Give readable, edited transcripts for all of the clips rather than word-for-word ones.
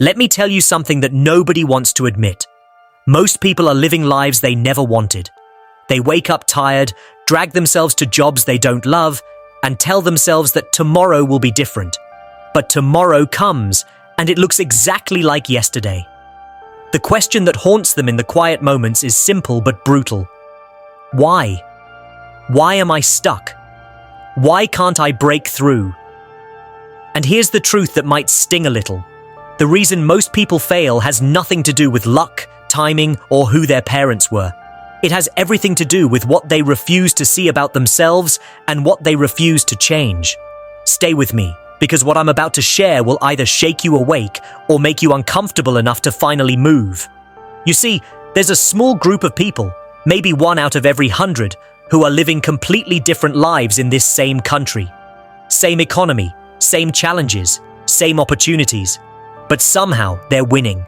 Let me tell you something that nobody wants to admit. Most people are living lives they never wanted. They wake up tired, drag themselves to jobs they don't love, and tell themselves that tomorrow will be different. But tomorrow comes, and it looks exactly like yesterday. The question that haunts them in the quiet moments is simple but brutal. Why? Why am I stuck? Why can't I break through? And here's the truth that might sting a little. The reason most people fail has nothing to do with luck, timing, or who their parents were. It has everything to do with what they refuse to see about themselves and what they refuse to change. Stay with me, because what I'm about to share will either shake you awake or make you uncomfortable enough to finally move. You see, there's a small group of people, maybe 1 out of every 100, who are living completely different lives in this same country. Same economy, same challenges, same opportunities. But somehow they're winning.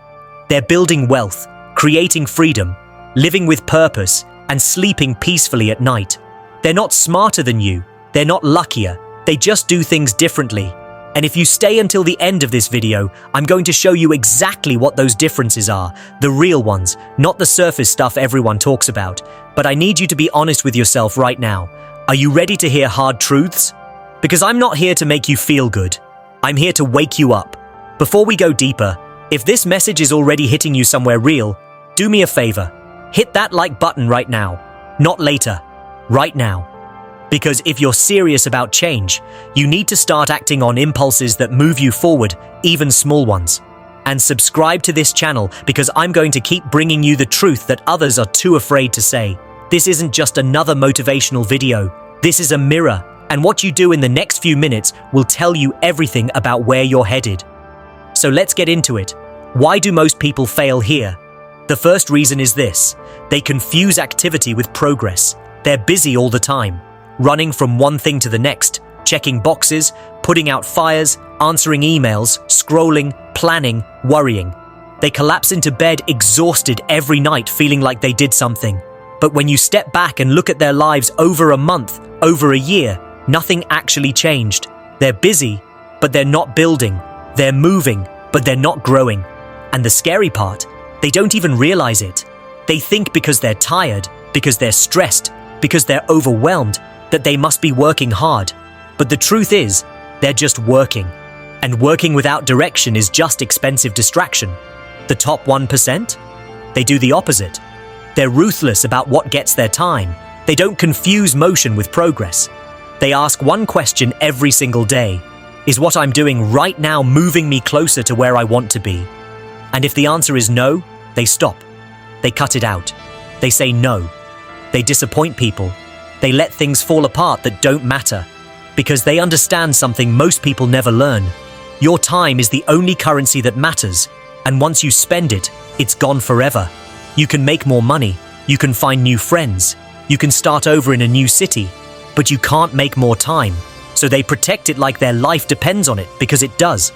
They're building wealth, creating freedom, living with purpose, and sleeping peacefully at night. They're not smarter than you. They're not luckier. They just do things differently. And if you stay until the end of this video, I'm going to show you exactly what those differences are, the real ones, not the surface stuff everyone talks about. But I need you to be honest with yourself right now. Are you ready to hear hard truths? Because I'm not here to make you feel good. I'm here to wake you up. Before we go deeper, if this message is already hitting you somewhere real, do me a favor. Hit that like button right now. Not later. Right now. Because if you're serious about change, you need to start acting on impulses that move you forward, even small ones. And subscribe to this channel because I'm going to keep bringing you the truth that others are too afraid to say. This isn't just another motivational video. This is a mirror, and what you do in the next few minutes will tell you everything about where you're headed. So let's get into it. Why do most people fail here? The first reason is this: they confuse activity with progress. They're busy all the time, running from one thing to the next, checking boxes, putting out fires, answering emails, scrolling, planning, worrying. They collapse into bed exhausted every night, feeling like they did something. But when you step back and look at their lives over a month, over a year, nothing actually changed. They're busy, but they're not building. They're moving, but they're not growing. And the scary part, they don't even realize it. They think because they're tired, because they're stressed, because they're overwhelmed, that they must be working hard. But the truth is, they're just working. And working without direction is just expensive distraction. The top 1%? They do the opposite. They're ruthless about what gets their time. They don't confuse motion with progress. They ask one question every single day: is what I'm doing right now moving me closer to where I want to be? And if the answer is no, they stop. They cut it out. They say no. They disappoint people. They let things fall apart that don't matter. Because they understand something most people never learn. Your time is the only currency that matters. And once you spend it, it's gone forever. You can make more money. You can find new friends. You can start over in a new city. But you can't make more time. So they protect it like their life depends on it, because it does.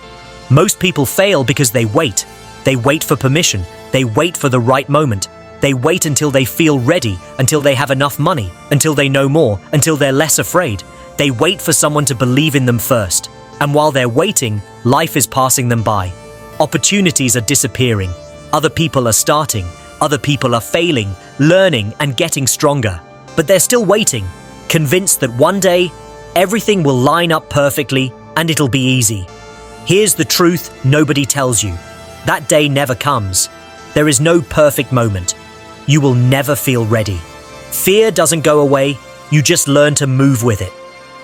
Most people fail because they wait. They wait for permission. They wait for the right moment. They wait until they feel ready, until they have enough money, until they know more, until they're less afraid. They wait for someone to believe in them first. And while they're waiting, life is passing them by. Opportunities are disappearing. Other people are starting. Other people are failing, learning, and getting stronger. But they're still waiting, convinced that one day, everything will line up perfectly and it'll be easy. Here's the truth nobody tells you. That day never comes. There is no perfect moment. You will never feel ready. Fear doesn't go away, you just learn to move with it.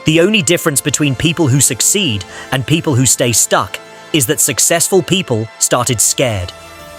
The only difference between people who succeed and people who stay stuck is that successful people started scared.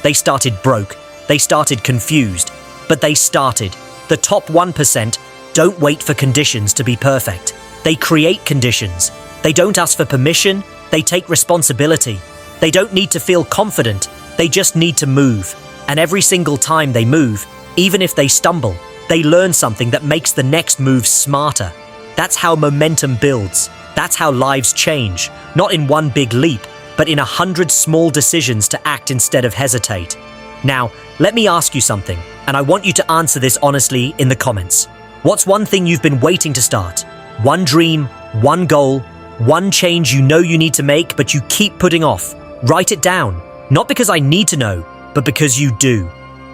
They started broke. They started confused. But they started. The top 1% don't wait for conditions to be perfect. They create conditions. They don't ask for permission. They take responsibility. They don't need to feel confident. They just need to move. And every single time they move, even if they stumble, they learn something that makes the next move smarter. That's how momentum builds. That's how lives change. Not in one big leap, but in 100 small decisions to act instead of hesitate. Now, let me ask you something, and I want you to answer this honestly in the comments. What's one thing you've been waiting to start? One dream, one goal, one change you know you need to make, but you keep putting off. Write it down. Not because I need to know, but because you do.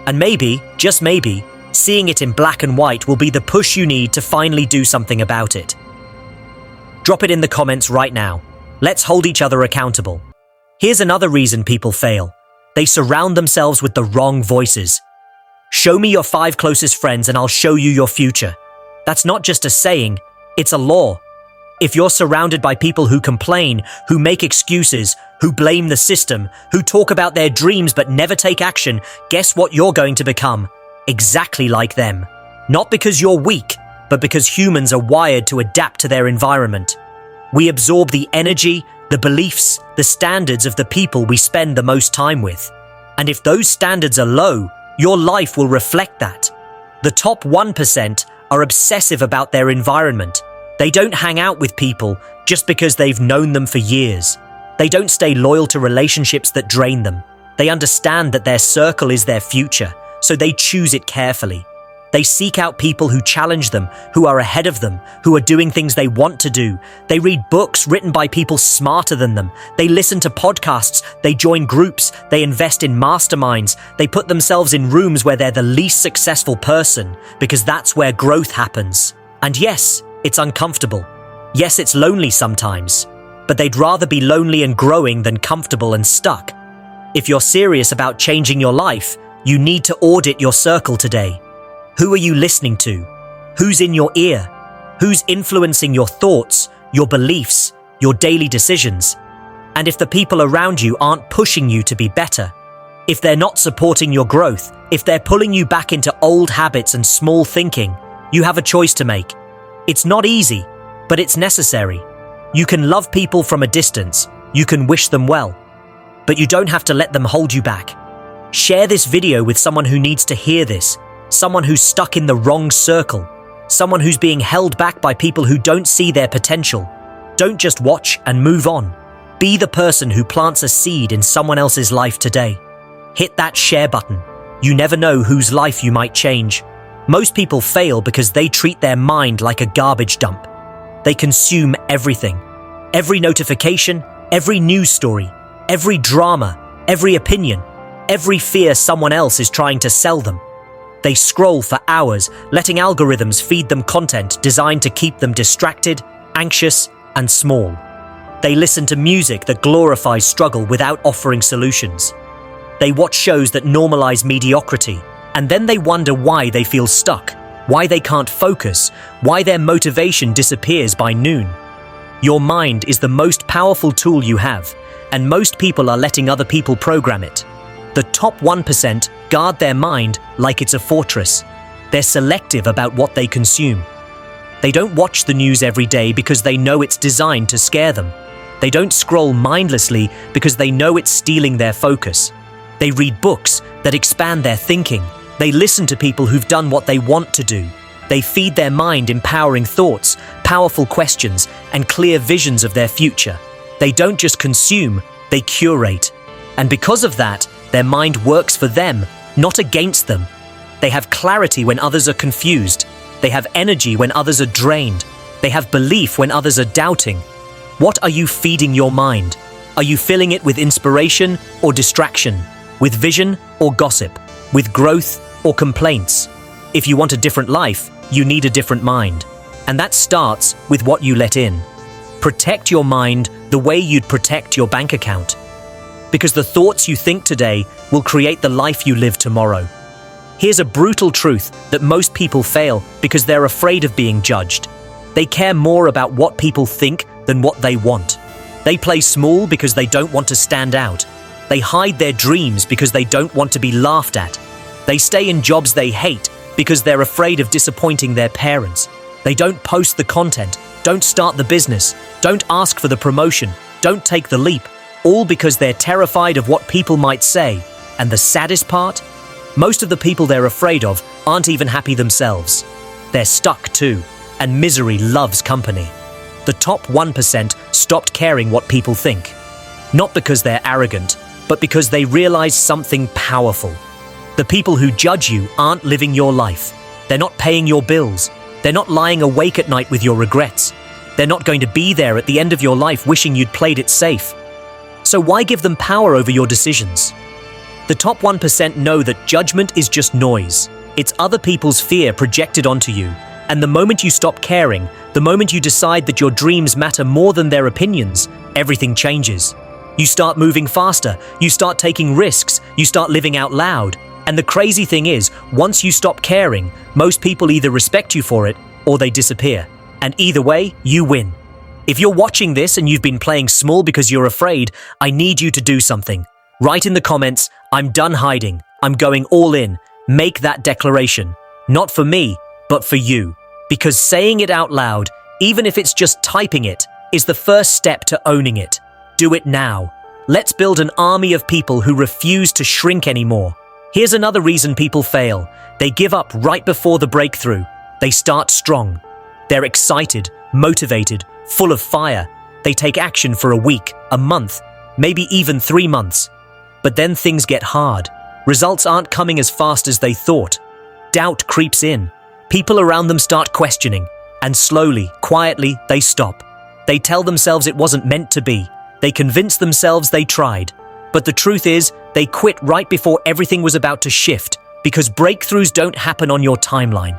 And maybe, just maybe, seeing it in black and white will be the push you need to finally do something about it. Drop it in the comments right now. Let's hold each other accountable. Here's another reason people fail. They surround themselves with the wrong voices. Show me your 5 closest friends and I'll show you your future. That's not just a saying, it's a law. If you're surrounded by people who complain, who make excuses, who blame the system, who talk about their dreams but never take action, guess what you're going to become? Exactly like them. Not because you're weak, but because humans are wired to adapt to their environment. We absorb the energy, the beliefs, the standards of the people we spend the most time with. And if those standards are low, your life will reflect that. The top 1% are obsessive about their environment. They don't hang out with people just because they've known them for years. They don't stay loyal to relationships that drain them. They understand that their circle is their future, so they choose it carefully. They seek out people who challenge them, who are ahead of them, who are doing things they want to do. They read books written by people smarter than them. They listen to podcasts. They join groups. They invest in masterminds. They put themselves in rooms where they're the least successful person, because that's where growth happens. And yes, it's uncomfortable. Yes, it's lonely sometimes. But they'd rather be lonely and growing than comfortable and stuck. If you're serious about changing your life, you need to audit your circle today. Who are you listening to? Who's in your ear? Who's influencing your thoughts, your beliefs, your daily decisions? And if the people around you aren't pushing you to be better, if they're not supporting your growth, if they're pulling you back into old habits and small thinking, you have a choice to make. It's not easy, but it's necessary. You can love people from a distance, you can wish them well, but you don't have to let them hold you back. Share this video with someone who needs to hear this. Someone who's stuck in the wrong circle. Someone who's being held back by people who don't see their potential. Don't just watch and move on. Be the person who plants a seed in someone else's life today. Hit that share button. You never know whose life you might change. Most people fail because they treat their mind like a garbage dump. They consume everything. Every notification, every news story, every drama, every opinion, every fear someone else is trying to sell them. They scroll for hours, letting algorithms feed them content designed to keep them distracted, anxious, and small. They listen to music that glorifies struggle without offering solutions. They watch shows that normalize mediocrity, and then they wonder why they feel stuck, why they can't focus, why their motivation disappears by noon. Your mind is the most powerful tool you have, and most people are letting other people program it. The top 1% guard their mind like it's a fortress. They're selective about what they consume. They don't watch the news every day because they know it's designed to scare them. They don't scroll mindlessly because they know it's stealing their focus. They read books that expand their thinking. They listen to people who've done what they want to do. They feed their mind empowering thoughts, powerful questions, and clear visions of their future. They don't just consume, they curate. And because of that, their mind works for them, not against them. They have clarity when others are confused. They have energy when others are drained. They have belief when others are doubting. What are you feeding your mind? Are you filling it with inspiration or distraction? With vision or gossip? With growth or complaints? If you want a different life, you need a different mind. And that starts with what you let in. Protect your mind the way you'd protect your bank account. Because the thoughts you think today will create the life you live tomorrow. Here's a brutal truth that most people fail because they're afraid of being judged. They care more about what people think than what they want. They play small because they don't want to stand out. They hide their dreams because they don't want to be laughed at. They stay in jobs they hate because they're afraid of disappointing their parents. They don't post the content, don't start the business, don't ask for the promotion, don't take the leap. All because they're terrified of what people might say. And the saddest part? Most of the people they're afraid of aren't even happy themselves. They're stuck too, and misery loves company. The top 1% stopped caring what people think. Not because they're arrogant, but because they realize something powerful. The people who judge you aren't living your life. They're not paying your bills. They're not lying awake at night with your regrets. They're not going to be there at the end of your life wishing you'd played it safe. So why give them power over your decisions? The top 1% know that judgment is just noise. It's other people's fear projected onto you. And the moment you stop caring, the moment you decide that your dreams matter more than their opinions, everything changes. You start moving faster, you start taking risks, you start living out loud. And the crazy thing is, once you stop caring, most people either respect you for it or they disappear. And either way, you win. If you're watching this and you've been playing small because you're afraid, I need you to do something. Write in the comments, "I'm done hiding. I'm going all in." Make that declaration. Not for me, but for you. Because saying it out loud, even if it's just typing it, is the first step to owning it. Do it now. Let's build an army of people who refuse to shrink anymore. Here's another reason people fail. They give up right before the breakthrough. They start strong. They're excited, motivated, full of fire. They take action for a week, a month, maybe even 3 months. But then things get hard. Results aren't coming as fast as they thought. Doubt creeps in. People around them start questioning. And slowly, quietly, they stop. They tell themselves it wasn't meant to be. They convince themselves they tried. But the truth is, they quit right before everything was about to shift, because breakthroughs don't happen on your timeline.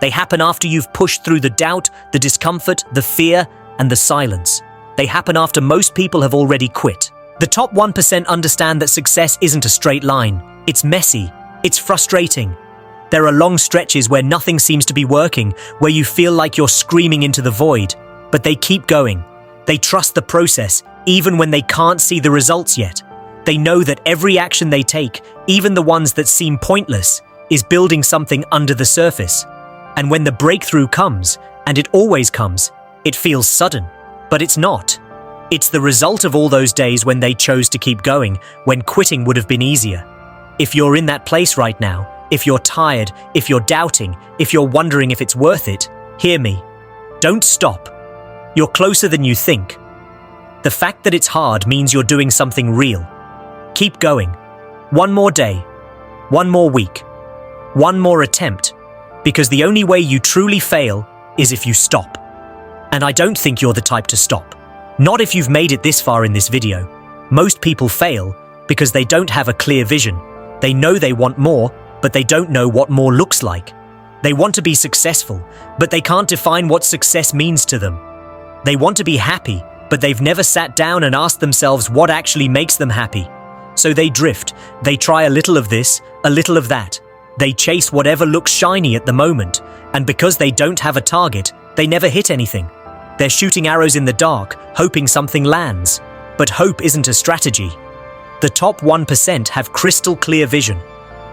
They happen after you've pushed through the doubt, the discomfort, the fear, and the silence. They happen after most people have already quit. The top 1% understand that success isn't a straight line. It's messy. It's frustrating. There are long stretches where nothing seems to be working, where you feel like you're screaming into the void. But they keep going. They trust the process, even when they can't see the results yet. They know that every action they take, even the ones that seem pointless, is building something under the surface. And when the breakthrough comes, and it always comes, it feels sudden. But it's not. It's the result of all those days when they chose to keep going, when quitting would have been easier. If you're in that place right now, if you're tired, if you're doubting, if you're wondering if it's worth it, hear me. Don't stop. You're closer than you think. The fact that it's hard means you're doing something real. Keep going. One more day. One more week. One more attempt. Because the only way you truly fail is if you stop. And I don't think you're the type to stop. Not if you've made it this far in this video. Most people fail because they don't have a clear vision. They know they want more, but they don't know what more looks like. They want to be successful, but they can't define what success means to them. They want to be happy, but they've never sat down and asked themselves what actually makes them happy. So they drift. They try a little of this, a little of that. They chase whatever looks shiny at the moment, and because they don't have a target, they never hit anything. They're shooting arrows in the dark, hoping something lands. But hope isn't a strategy. The top 1% have crystal clear vision.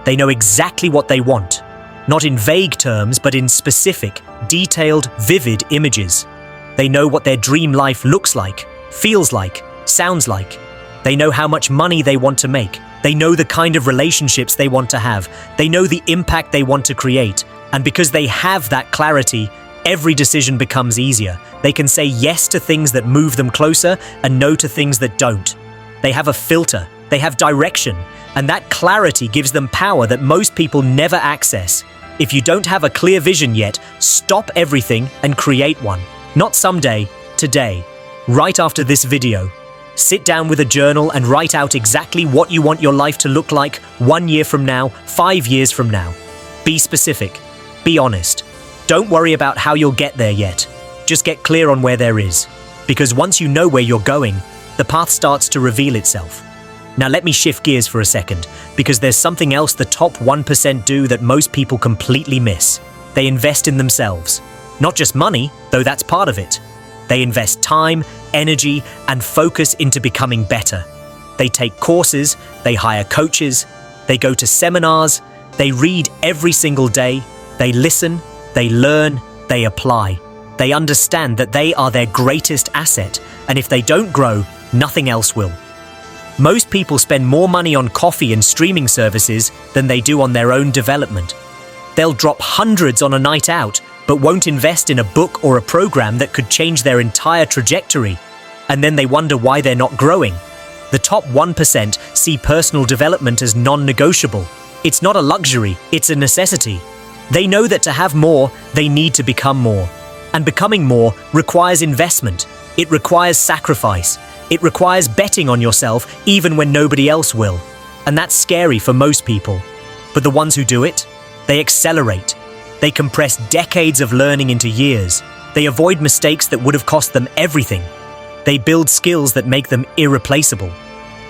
They know exactly what they want. Not in vague terms, but in specific, detailed, vivid images. They know what their dream life looks like, feels like, sounds like. They know how much money they want to make. They know the kind of relationships they want to have. They know the impact they want to create. And because they have that clarity, every decision becomes easier. They can say yes to things that move them closer and no to things that don't. They have a filter. They have direction. And that clarity gives them power that most people never access. If you don't have a clear vision yet, stop everything and create one. Not someday, today. Right after this video. Sit down with a journal and write out exactly what you want your life to look like 1 year from now, 5 years from now. Be specific. Be honest. Don't worry about how you'll get there yet. Just get clear on where there is. Because once you know where you're going, the path starts to reveal itself. Now let me shift gears for a second, because there's something else the top 1% do that most people completely miss. They invest in themselves. Not just money, though that's part of it. They invest time, energy, and focus into becoming better. They take courses, they hire coaches, they go to seminars, they read every single day, they listen, they learn, they apply. They understand that they are their greatest asset, and if they don't grow, nothing else will. Most people spend more money on coffee and streaming services than they do on their own development. They'll drop hundreds on a night out, but won't invest in a book or a program that could change their entire trajectory. And then they wonder why they're not growing. The top 1% see personal development as non-negotiable. It's not a luxury, it's a necessity. They know that to have more, they need to become more. And becoming more requires investment. It requires sacrifice. It requires betting on yourself even when nobody else will. And that's scary for most people. But the ones who do it, they accelerate. They compress decades of learning into years. They avoid mistakes that would have cost them everything. They build skills that make them irreplaceable.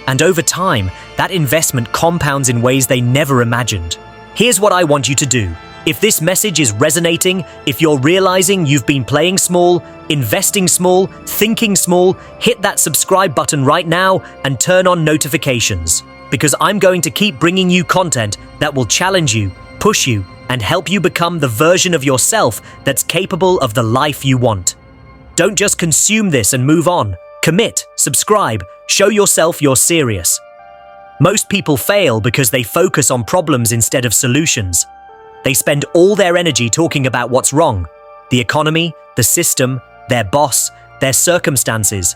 And over time, that investment compounds in ways they never imagined. Here's what I want you to do. If this message is resonating, if you're realizing you've been playing small, investing small, thinking small, hit that subscribe button right now and turn on notifications. Because I'm going to keep bringing you content that will challenge you, push you, and help you become the version of yourself that's capable of the life you want. Don't just consume this and move on. Commit, subscribe, show yourself you're serious. Most people fail because they focus on problems instead of solutions. They spend all their energy talking about what's wrong: the economy, the system, their boss, their circumstances.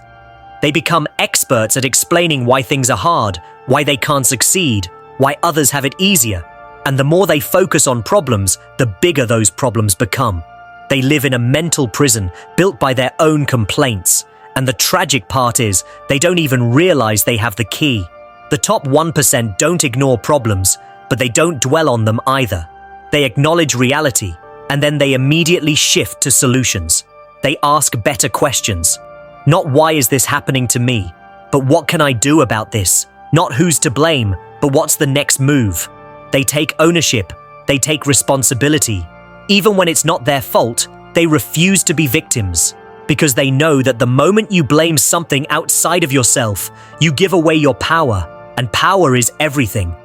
They become experts at explaining why things are hard, why they can't succeed, why others have it easier. And the more they focus on problems, the bigger those problems become. They live in a mental prison built by their own complaints. And the tragic part is, they don't even realize they have the key. The top 1% don't ignore problems, but they don't dwell on them either. They acknowledge reality, and then they immediately shift to solutions. They ask better questions. Not why is this happening to me, but what can I do about this? Not who's to blame, but what's the next move? They take ownership. They take responsibility. Even when it's not their fault, they refuse to be victims. Because they know that the moment you blame something outside of yourself, you give away your power, and power is everything.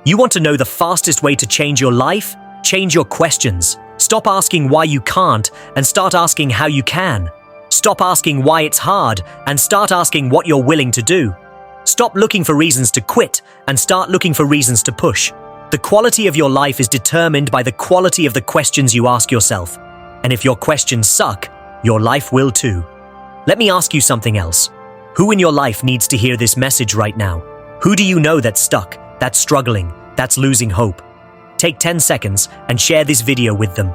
You want to know the fastest way to change your life? Change your questions. Stop asking why you can't and start asking how you can. Stop asking why it's hard and start asking what you're willing to do. Stop looking for reasons to quit and start looking for reasons to push. The quality of your life is determined by the quality of the questions you ask yourself. And if your questions suck, your life will too. Let me ask you something else. Who in your life needs to hear this message right now? Who do you know that's stuck, that's struggling, that's losing hope? Take 10 seconds and share this video with them.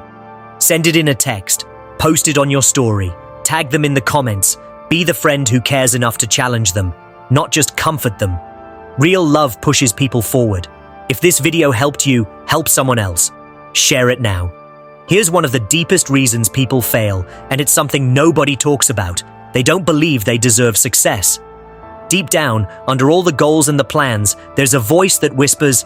Send it in a text, post it on your story, tag them in the comments. Be the friend who cares enough to challenge them, not just comfort them. Real love pushes people forward. If this video helped you, help someone else. Share it now. Here's one of the deepest reasons people fail, and it's something nobody talks about. They don't believe they deserve success. Deep down, under all the goals and the plans, there's a voice that whispers,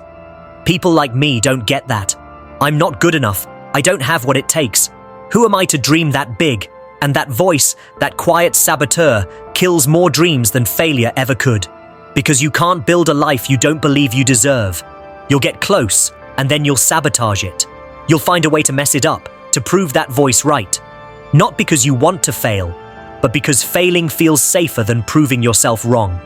"People like me don't get that. I'm not good enough. I don't have what it takes. Who am I to dream that big?" And that voice, that quiet saboteur, kills more dreams than failure ever could. Because you can't build a life you don't believe you deserve. You'll get close, and then you'll sabotage it. You'll find a way to mess it up, to prove that voice right. Not because you want to fail, but because failing feels safer than proving yourself wrong.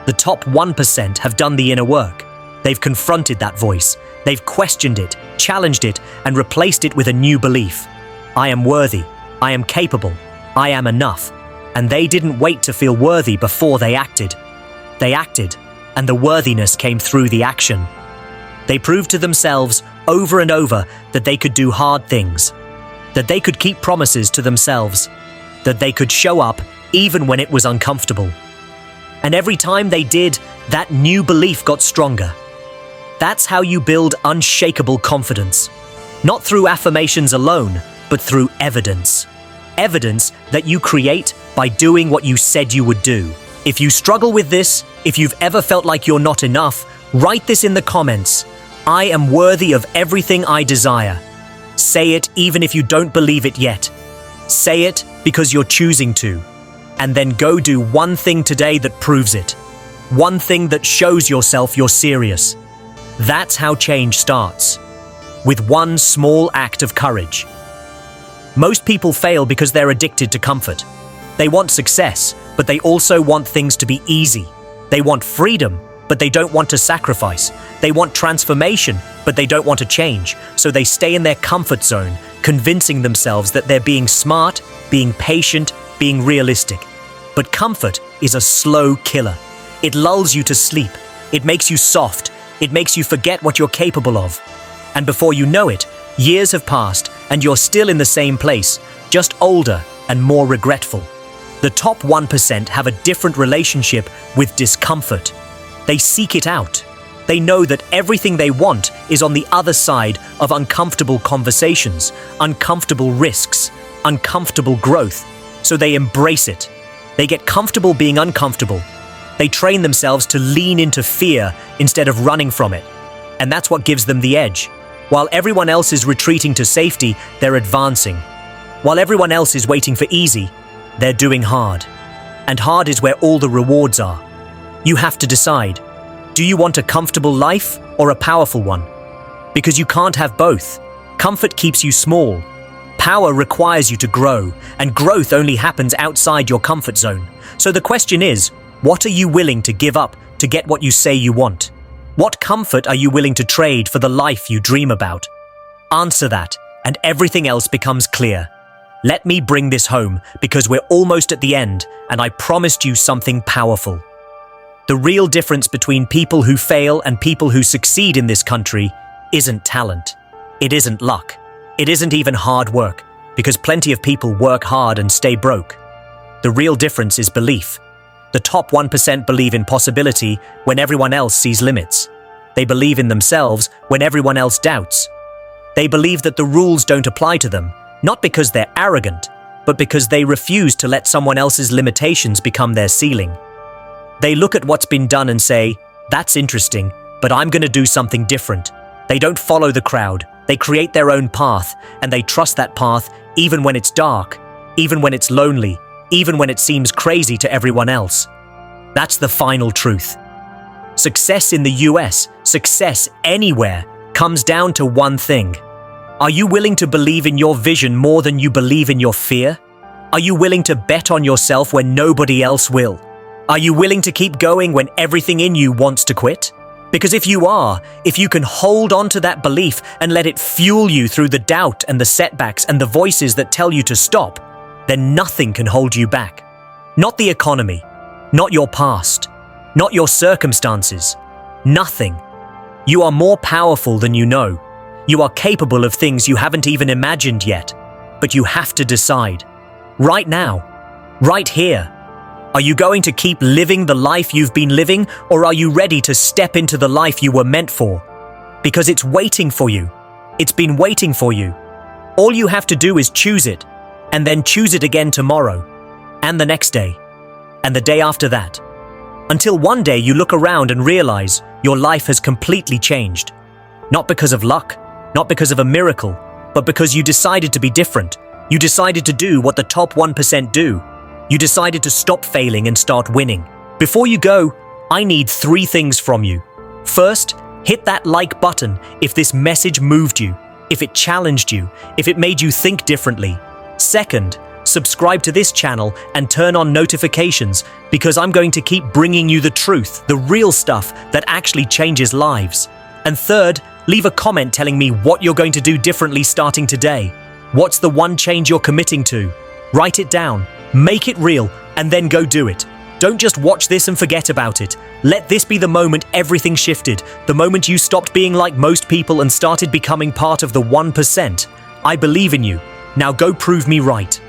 The top 1% have done the inner work. They've confronted that voice. They've questioned it, challenged it, and replaced it with a new belief. I am worthy. I am capable. I am enough. And they didn't wait to feel worthy before they acted. They acted, and the worthiness came through the action. They proved to themselves over and over that they could do hard things, that they could keep promises to themselves, that they could show up even when it was uncomfortable. And every time they did, that new belief got stronger. That's how you build unshakable confidence. Not through affirmations alone, but through evidence. Evidence that you create by doing what you said you would do. If you struggle with this, if you've ever felt like you're not enough, write this in the comments. I am worthy of everything I desire. Say it even if you don't believe it yet. Say it because you're choosing to. And then go do one thing today that proves it. One thing that shows yourself you're serious. That's how change starts. With one small act of courage. Most people fail because they're addicted to comfort. They want success, but they also want things to be easy. They want freedom, but they don't want to sacrifice. They want transformation, but they don't want to change. So they stay in their comfort zone, convincing themselves that they're being smart, being patient, being realistic. But comfort is a slow killer. It lulls you to sleep. It makes you soft. It makes you forget what you're capable of. And before you know it, years have passed and you're still in the same place, just older and more regretful. The top 1% have a different relationship with discomfort. They seek it out. They know that everything they want is on the other side of uncomfortable conversations, uncomfortable risks, uncomfortable growth. So they embrace it. They get comfortable being uncomfortable. They train themselves to lean into fear instead of running from it. And that's what gives them the edge. While everyone else is retreating to safety, they're advancing. While everyone else is waiting for easy, they're doing hard. And hard is where all the rewards are. You have to decide. Do you want a comfortable life or a powerful one? Because you can't have both. Comfort keeps you small. Power requires you to grow, and growth only happens outside your comfort zone. So the question is, what are you willing to give up to get what you say you want? What comfort are you willing to trade for the life you dream about? Answer that, and everything else becomes clear. Let me bring this home, because we're almost at the end, and I promised you something powerful. The real difference between people who fail and people who succeed in this country isn't talent. It isn't luck. It isn't even hard work, because plenty of people work hard and stay broke. The real difference is belief. The top 1% believe in possibility when everyone else sees limits. They believe in themselves when everyone else doubts. They believe that the rules don't apply to them, not because they're arrogant, but because they refuse to let someone else's limitations become their ceiling. They look at what's been done and say, that's interesting, but I'm going to do something different. They don't follow the crowd. They create their own path, and they trust that path even when it's dark, even when it's lonely, even when it seems crazy to everyone else. That's the final truth. Success in the US, success anywhere, comes down to one thing. Are you willing to believe in your vision more than you believe in your fear? Are you willing to bet on yourself when nobody else will? Are you willing to keep going when everything in you wants to quit? Because if you are, if you can hold on to that belief and let it fuel you through the doubt and the setbacks and the voices that tell you to stop, then nothing can hold you back. Not the economy, not your past, not your circumstances, nothing. You are more powerful than you know. You are capable of things you haven't even imagined yet, but you have to decide. Right now, right here. Are you going to keep living the life you've been living, or are you ready to step into the life you were meant for? Because it's waiting for you. It's been waiting for you. All you have to do is choose it, and then choose it again tomorrow, and the next day, and the day after that. Until one day you look around and realize your life has completely changed. Not because of luck, not because of a miracle, but because you decided to be different. You decided to do what the top 1% do. You decided to stop failing and start winning. Before you go, I need 3 things from you. First, hit that like button if this message moved you, if it challenged you, if it made you think differently. Second, subscribe to this channel and turn on notifications, because I'm going to keep bringing you the truth, the real stuff that actually changes lives. And third, leave a comment telling me what you're going to do differently starting today. What's the one change you're committing to? Write it down. Make it real, and then go do it. Don't just watch this and forget about it. Let this be the moment everything shifted, the moment you stopped being like most people and started becoming part of the 1%. I believe in you. Now go prove me right.